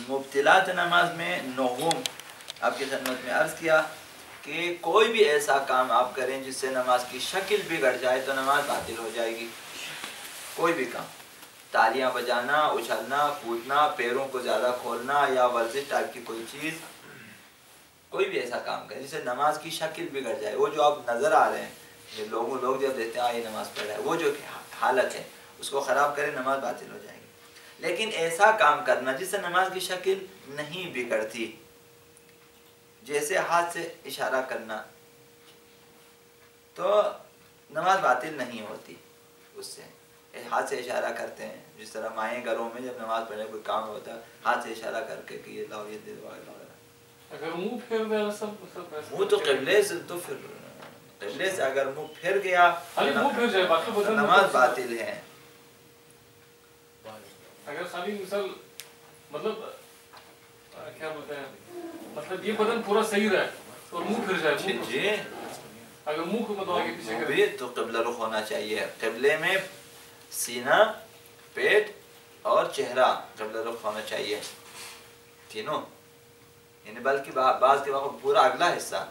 مبتلات نماز میں نوم آپ کی خدمت میں عرض کیا کہ کوئی بھی ایسا کام آپ کریں جس سے نماز کی شکل بگڑ جائے تو نماز باطل ہو جائے گی. کوئی بھی کام، تالیاں بجانا، اچھلنا، کودنا، پیروں کو زیادہ کھولنا یا ورزش ٹائپ کی کوئی چیز، کوئی بھی ایسا کام کریں جس سے نماز کی شکل بگڑ جائے. وہ جو آپ نظر آ رہے ہیں، یہ لوگ جب دیکھتے ہیں یہ نماز پڑھ رہا ہے، وہ جو حالت ہے اس کو خراب کرے نماز باطل ہو جائے گی. لیکن ایسا کام کرنا جس سے نماز کی شکل نہیں بگڑتی، جیسے ہاتھ سے اشارہ کرنا، تو نماز باطل نہیں ہوتی. اس سے ہاتھ سے اشارہ کرتے ہیں، جس طرح مائیں گھروں میں جب نماز پڑھنے کوئی کام ہوتا ہے ہاتھ سے اشارہ کر کے کہ یہ لاؤ یہ دے وغیرہ. اگر منہ پھیر دے منہ تو قبلے سے، تو پھر قبلے سے اگر منہ پھر گیا تو نماز باطل ہے. اگر خالی مثال مطلب کیا بولتے ہیں، مطلب یہ بدن پورا صحیح رہے اور منہ پھر جائے، جی اگر منہ کو مطلب آگے پیچھے بھی تو قبلہ رخ ہونا چاہیے. قبلے میں سینہ، پیٹ اور چہرہ قبلہ رخ ہونا چاہیے تینوں، یعنی بلکہ بعض کے وقت پورا اگلا حصہ،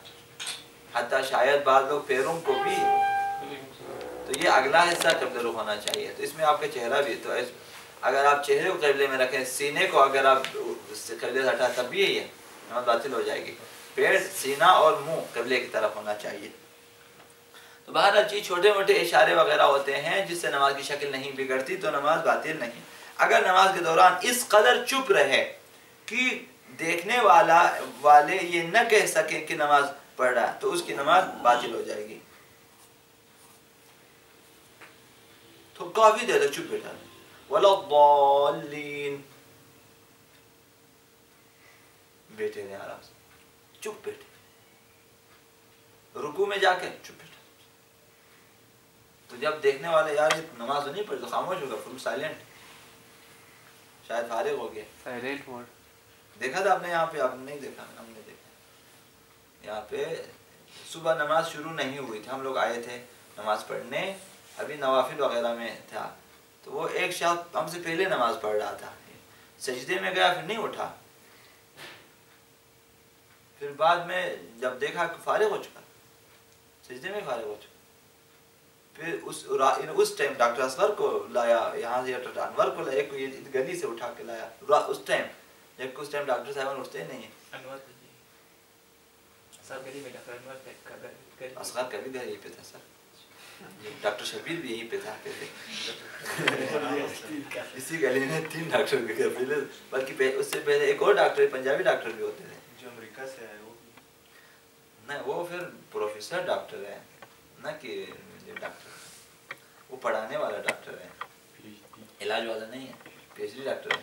حتیٰ شاید بعض لوگ پیروں کو بھی، تو یہ اگلا حصہ قبلہ رخ ہونا چاہیے. تو اس میں آپ کا چہرہ بھی، تو اگر آپ چہرے کو قبلے میں رکھیں، سینے کو اگر آپ قبلے سے ہٹائیں تب بھی یہی ہے، نماز باطل ہو جائے گی. پیٹ، سینہ اور منہ قبلے کی طرف ہونا چاہیے. تو بہرحال چیز چھوٹے موٹے اشارے وغیرہ ہوتے ہیں جس سے نماز کی شکل نہیں بگڑتی تو نماز باطل نہیں. اگر نماز کے دوران اس قدر چپ رہے کہ دیکھنے والے یہ نہ کہہ سکیں کہ نماز پڑھ رہا ہے تو اس کی نماز باطل ہو جائے گی. تو کافی دیر تک چپ بیٹھا وَلَا الضَّالِّينَ، بیٹھے رہے آرام سے، چپ بیٹھے. رکوع میں جا کے چپ بیٹھا. تو جب دیکھنے والے یار نماز تو نہیں پڑھی تو خاموش ہوگا، فل سائلنٹ، شاید فارغ ہو گیا. سائلنٹ موڈ دیکھا تھا آپ نے یہاں پہ؟ آپ نے نہیں دیکھا؟ ہم نے دیکھا. یہاں پہ صبح نماز شروع نہیں ہوئی تھی، ہم لوگ آئے تھے نماز پڑھنے، ابھی نوافل وغیرہ میں تھا. تو وہ ایک شخص ہم سے پہلے نماز پڑھ رہا تھا، سجدے میں گیا، پھر نہیں اٹھا. پھر بعد میں جب دیکھا کہ فارغ ہو چکا، سجدے میں فارغ ہو چکا، پھر اس ٹائم ڈاکٹر اصغر کو لایا یہاں سے، ڈاکٹر انور کو لایا، ایک گلی سے اٹھا کے لایا اس ٹائم، جبکہ اس ٹائم ڈاکٹر صاحب اٹھتے نہیں ہیں. اصغر کا بھی گھر یہیں پہ تھا سر، ڈاکٹر شبیر بھی یہیں پہ تھا پہلے. اسی گلی میں 3 ڈاکٹر کے گھر پہلے، بلکہ اس سے پہلے ایک اور ڈاکٹر، پنجابی ڈاکٹر بھی ہوتے تھے جو امریکہ سے آئے. وہ نہیں، وہ پھر پروفیسر ڈاکٹر ہے نہ کہ ڈاکٹر، وہ پڑھانے والا ڈاکٹر ہے، علاج والا نہیں ہے، پی ایچ ڈی ڈاکٹر ہے.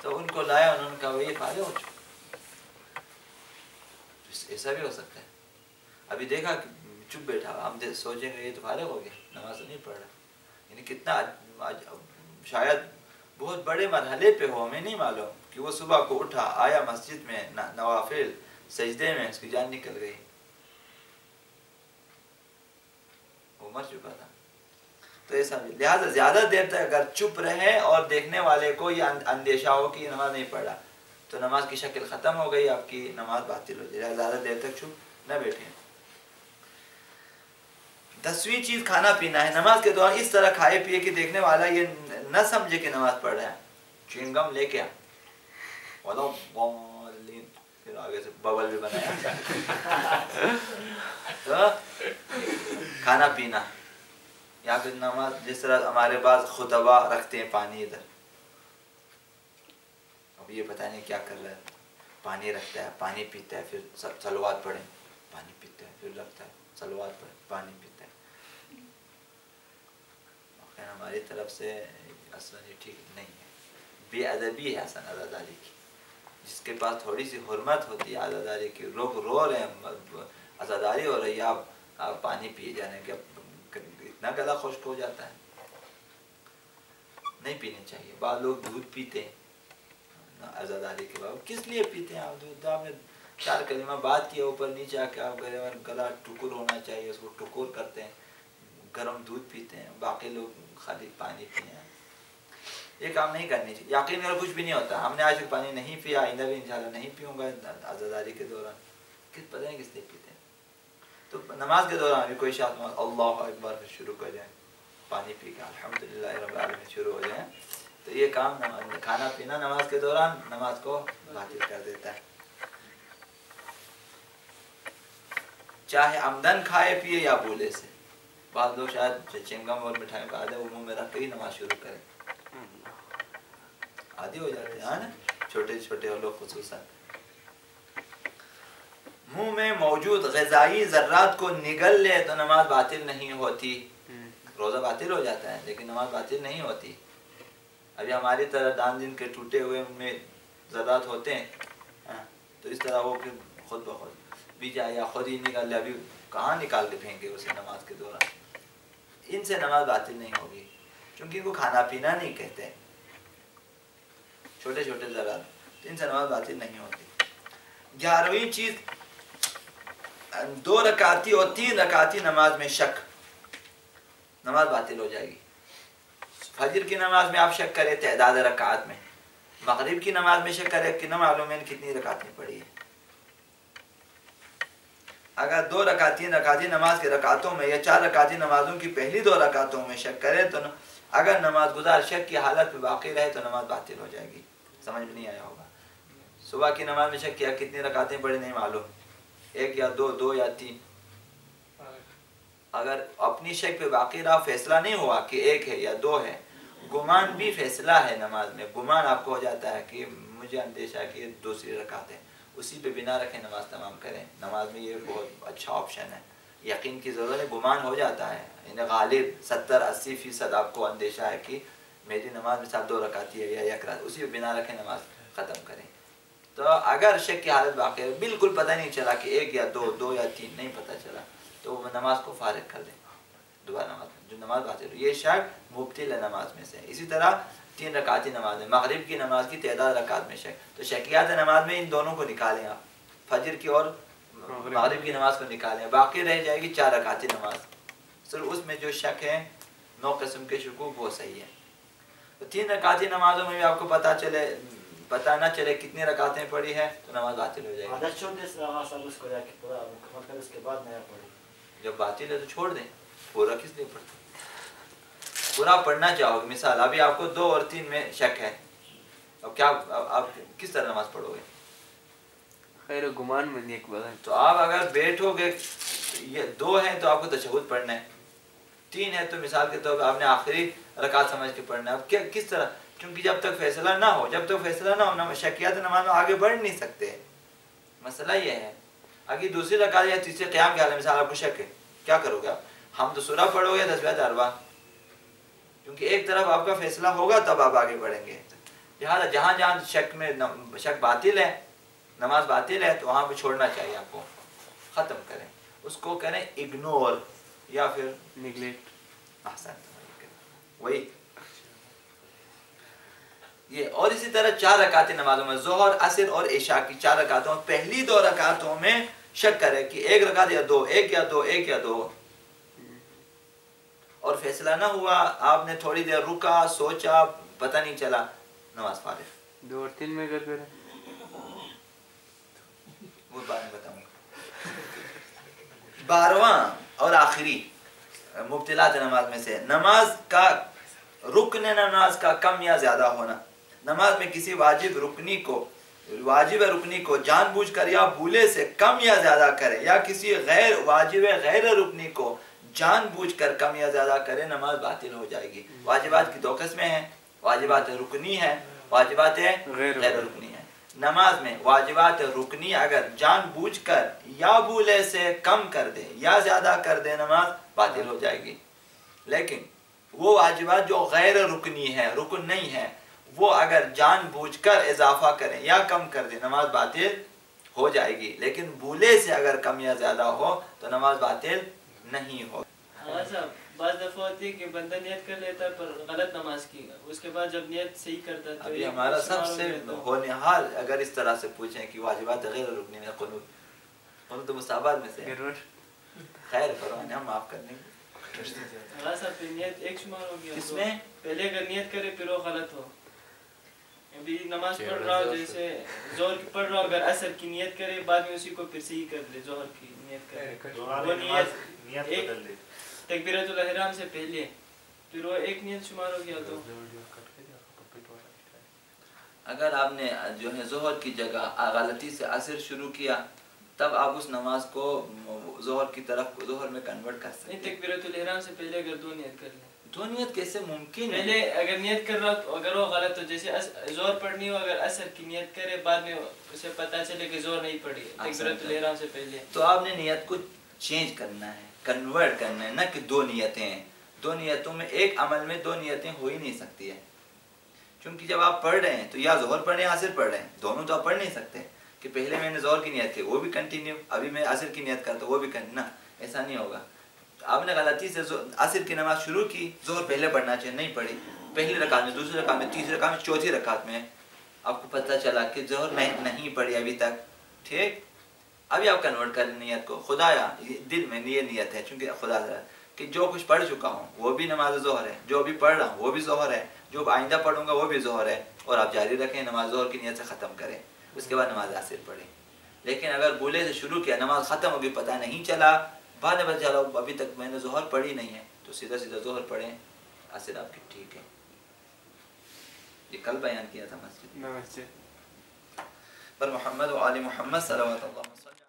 تو ان کو لایا، انہوں نے کہا وہی فارغ ہو چکا. ایسا بھی ہو سکتا ہے. ابھی دیکھا کہ چپ بیٹھا، ہم سوچیں گے یہ تو فارغ ہو گیا، نماز تو نہیں پڑھ رہا. یعنی کتنا شاید بہت بڑے مرحلے پہ ہو، ہمیں نہیں معلوم کہ وہ صبح کو اٹھا، آیا مسجد میں، نوافل، سجدے میں اس کی جان نکل گئی، وہ مر چکا تھا. تو ایسا بھی، لہٰذا زیادہ دیر تک اگر چپ رہے اور دیکھنے والے کو یہ اندیشہ ہو کہ یہ نماز نہیں پڑھا تو نماز کی شکل ختم ہو گئی، آپ کی نماز باطل ہو جائے. زیادہ دیر تک چپ نہ بیٹھیں. 10ویں چیز کھانا پینا ہے. نماز کے دوران اس طرح کھائے پیے کہ دیکھنے والا یہ نہ سمجھے کہ نماز پڑھ رہا ہے. چوئنگم لے کے پھر آگے سے ببل بھی بنایا. تو کھانا پینا یا پھر نماز، جس طرح ہمارے پاس خطبہ رکھتے ہیں پانی ادھر، اب یہ پتہ نہیں کیا کر رہا ہے، پانی رکھتا ہے، پانی پیتا ہے، پھر صلوات پڑھیں، پانی پیتا ہے، پھر رکھتا ہے، صلوات پڑھیں، پانی پیتا ہے. ہماری طرف سے اصلا یہ ٹھیک نہیں ہے، بے ادبی ہے اصلا عزاداری کی. جس کے پاس تھوڑی سی حرمت ہوتی ہے عزاداری کی، لوگ رو رہے ہیں، عزاداری ہو رہی ہے، آپ پانی پیے جانے کے، اتنا گلا خشک ہو جاتا ہے. نہیں پینے چاہیے. بعض لوگ دودھ پیتے ہیں عزاداری کے بعد. کس لیے پیتے ہیں آپ دودھ؟ آپ نے 4 کلمہ بات کیا اوپر نیچے آ کے، آپ گلا ٹکر ہونا چاہیے، اس کو ٹکور کرتے ہیں، گرم دودھ پیتے ہیں. باقی لوگ خالی پانی پیتے ہیں. یہ کام نہیں کرنی چاہیے. یقین کرو کچھ بھی نہیں ہوتا. ہم نے آج تک پانی نہیں پیا, آئندہ بھی انشاءاللہ نہیں پیوں گا عزاداری کے دوران. پتہ نہیں کس لیے پیتے ہیں. تو نماز کے دوران بھی کوئی شخص اللہ اکبر شروع کر جائیں, پانی پی کے الحمدللہ رب العالمین شروع ہو جائیں, تو یہ کام کھانا پینا نماز کے دوران نماز کو باطل کر دیتا ہے. چاہے عمدن کھائے پیے یا بھولے سے. بعض لوگ شاید چنگم اور مٹھائیوں کا عادت ہے, وہ منہ میں رکھ کے ہی نماز شروع کریں, عادی ہو جاتے ہیں نا چھوٹے چھوٹے لوگ خصوصاً. منہ میں موجود غذائی ذرات کو نگل لے تو نماز باطل نہیں ہوتی. روزہ باطل ہو جاتا ہے لیکن نماز باطل نہیں ہوتی. ابھی ہماری طرح دان دن کے ٹوٹے ہوئے ان میں ذرات ہوتے ہیں, تو اس طرح وہ پھر خود بخود بھی جائے یا خود ہی نکال لے. ابھی کہاں نکال کے پھینکے اسے نماز کے دوران. ان سے نماز باطل نہیں ہوگی کیونکہ ان کو کھانا پینا نہیں کہتے, چھوٹے چھوٹے ذرات, ان سے نماز باطل نہیں ہوتی. 11ویں چیز 2 رکعتی اور 3 رکعتی نماز میں شک, نماز باطل ہو جائے گی. فجر کی نماز میں آپ شک کریں تعداد رکعات میں, مغرب کی نماز میں شک کریں کہ نہ معلوم ہے کتنی رکعتیں پڑھی ہیں. اگر 2 رکعتی رکعتی نماز کے رکعتوں میں یا 4 رکعتی نمازوں کی پہلی 2 رکعتوں میں شک کرے تو اگر نماز گزار شک کی حالت میں باقی رہے تو نماز باطل ہو جائے گی. سمجھ میں نہیں آیا ہوگا. صبح کی نماز میں شک کیا کتنی رکعتیں پڑھی نہیں معلوم, 1 یا 2, 2 یا 3. اگر اپنی شک پہ باقی رہا, فیصلہ نہیں ہوا کہ 1 ہے یا 2 ہے, گمان بھی فیصلہ ہے نماز میں. گمان آپ کو ہو جاتا ہے کہ مجھے اندیشہ ہے کہ یہ دوسری رکعت ہے, اسی پہ بنا رکھیں نماز تمام کریں. نماز میں یہ بہت اچھا آپشن ہے. یقین کی ضرورت ہے, گمان ہو جاتا ہے, یعنی غالب 70-80% آپ کو اندیشہ ہے کہ میری نماز میں 2 رکعتی ہے یا 1 رکعت, اسی پہ بنا رکھیں نماز ختم کریں. تو اگر شک کی حالت باقی ہے, بالکل پتہ نہیں چلا کہ 1 یا 2, 2 یا 3 نہیں پتہ چلا, تو وہ نماز کو فارغ کر دیں. دوبارہ نماز جو نماز باطل, یہ شک مبطل ہے نماز میں سے. اسی طرح 3 رکعتی نماز ہے, مغرب کی نماز کی تعداد رکعت میں شک, تو شکیات نماز میں ان دونوں کو نکالیں آپ, فجر کی اور مغرب کی نماز کو نکالیں, باقی رہ جائے گی 4 رکعتی نماز. صرف اس میں جو شک ہے 9 قسم کے شکوک وہ صحیح ہے. تو 3 رکعتی نمازوں میں بھی آپ کو پتہ نہ چلے کتنی رکعتیں پڑھی ہے تو نماز باطل ہو جائے گی. جب باطل ہے تو چھوڑ دیں, پورا کس لیے پڑھتے, پورا پڑھنا چاہو گے. مثال ابھی آپ کو 2 اور 3 میں شک ہے, اب کیا آپ کس طرح نماز پڑھو گے؟ خیر گمان میں ایک بات, تو آپ اگر بیٹھو گے, یہ 2 ہیں تو آپ کو تشہد پڑھنا ہے, 3 ہے تو مثال کے طور پر آپ نے آخری رکعت سمجھ کے پڑھنا ہے. اب کیا کس طرح, کیونکہ جب تک فیصلہ نہ ہو شکیات نماز میں آگے بڑھ نہیں سکتے. مسئلہ یہ ہے, اگر دوسری رکعت یا تیسری قیام کے حال میں مثال آپ کو شک ہے, کیا کرو گے آپ؟ ہم تو سورہ پڑھو گے تسبیحات 4 کیونکہ ایک طرف آپ کا فیصلہ ہوگا تب آپ آگے بڑھیں گے. لہٰذا جہاں جہاں شک میں شک باطل ہے, نماز باطل ہے, تو وہاں پہ چھوڑنا چاہیے آپ کو, ختم کریں, اس کو کریں اگنور یا پھر نیگلیکٹ. احسن, وہی یہ. اور اسی طرح 4 رکعتی نمازوں میں ظہر, عصر اور عشاء کی 4 رکعتوں میں پہلی 2 رکعتوں میں شک کرے کہ 1 رکعت یا 2, 1 یا 2, 1 یا 2, اور فیصلہ نہ ہوا, آپ نے تھوڑی دیر رکا, سوچا, پتہ نہیں چلا, نماز فارغ. 2 اور 3 میں کریں, وہ بعد میں بتاؤں گا. 12واں اور آخری مبطلات نماز میں سے نماز کا رکن نماز کا کم یا زیادہ ہونا. نماز میں کسی واجب رکنی کو جان بوجھ کر یا بھولے سے کم یا زیادہ کرے, یا کسی غیر رکنی کو جان بوجھ کر کم یا زیادہ کرے, نماز باطل ہو جائے گی. واجبات کی 2 قسمیں ہیں, واجبات رکنی ہیں, واجبات غیر رکنی ہیں. نماز میں واجبات رکنی اگر جان بوجھ کر یا بھولے سے کم کر دے یا زیادہ کر دے, نماز باطل ہو جائے گی. لیکن وہ واجبات جو غیر رکنی ہے, رکن نہیں ہے, وہ اگر جان بوجھ کر اضافہ کریں یا کم کر دیں, نماز باطل ہو جائے گی. لیکن بھولے سے اگر کم یا زیادہ ہو تو نماز باطل نہیں ہو. بعض دفعہ ہوتی ہے کہ بندہ نیت کر لیتا ہے پر غلط نماز کی, اس کے بعد جب نیت صحیح کرتا ہے تو ابھی ہمارا سب سے ہونہار اگر اس طرح سے پوچھیں کہ واجبات غیر رکنی میں قنوت مستحبات میں سے, خیر فرمائیں, ہم معاف کر دیں گے. صاحب نیت ایک شمار ہو گیا, کس میں پہلے اگر نیت کرے پھر وہ غلط ہو, نماز پڑھ رہا ہو جیسے ظہر کی پڑھ رہا ہو اگر عصر کی نیت کرے بعد میں اسی کو پھر صحیح کر لے ظہر کی نیت کرے وہ نیت ایک تکبیرۃ الاحرام سے پہلے پھر وہ ایک نیت شمار ہو گیا تو اگر آپ نے جو ہے ظہر کی جگہ غلطی سے عصر شروع کیا تب آپ اس نماز کو ظہر کی طرف ظہر میں کنورٹ کر سکتے ہیں. تکبیرۃ الاحرام سے پہلے اگر دو نیت کر لیں دو نیت کیسے ممکن ہے؟ پہلے اگر نیت کر رہا تو اگر وہ غلط ہو جیسے ظہر پڑھنی ہو اگر عصر کی نیت کرے بعد میں اسے پتہ چلے کہ ظہر نہیں پڑھی تکبیرۃ الاحرام سے پہلے تو آپ نے نیت کو چینج کرنا ہے کنورٹ کرنا ہے، نہ کہ دو نیتیں ہیں. دو نیتوں میں ایک عمل میں دو نیتیں ہو ہی نہیں سکتی ہے کیونکہ جب آپ پڑھ رہے ہیں تو یا ظہر پڑھ رہے ہیں یا عصر پڑھ رہے ہیں دونوں تو آپ پڑھ نہیں سکتے کہ پہلے میں نے ظہر کی نیت کی وہ بھی کنٹینیو ابھی میں عصر کی نیت کرتا وہ بھی کنٹینیو، ایسا نہیں ہوگا. آپ نے غلطی سے عصر کی نماز شروع کی ظہر پہلے پڑھنا چاہیے نہیں پڑھی پہلی رکعت میں دوسری رکعت میں تیسری رکعت میں چوتھی رکعت میں آپ کو پتہ چلا کہ ظہر نہیں پڑھی ابھی تک ٹھیک. ابھی آپ کنورٹ کر لیں نیت کو خدایا دل میں یہ نیت ہے چونکہ خدا سے کہ جو کچھ پڑھ چکا ہوں وہ بھی نماز ظہر ہے جو ابھی پڑھ رہا ہوں وہ بھی ظہر ہے جو آئندہ پڑھوں گا وہ بھی ظہر ہے اور آپ جاری رکھیں نماز ظہر کی نیت سے ختم کریں اس کے بعد نماز عصر پڑھیں. لیکن اگر بولے سے شروع کیا نماز ختم ہوگی پتہ نہیں چلا بعد میں پتہ چلا ابھی تک میں نے ظہر پڑھی نہیں ہے تو سیدھا سیدھا ظہر پڑھیں عصر آپ کی ٹھیک ہے. یہ کل بیان کیا تھا مسجد مسجد پر محمد و آل محمد صلوات اللہ وسلم.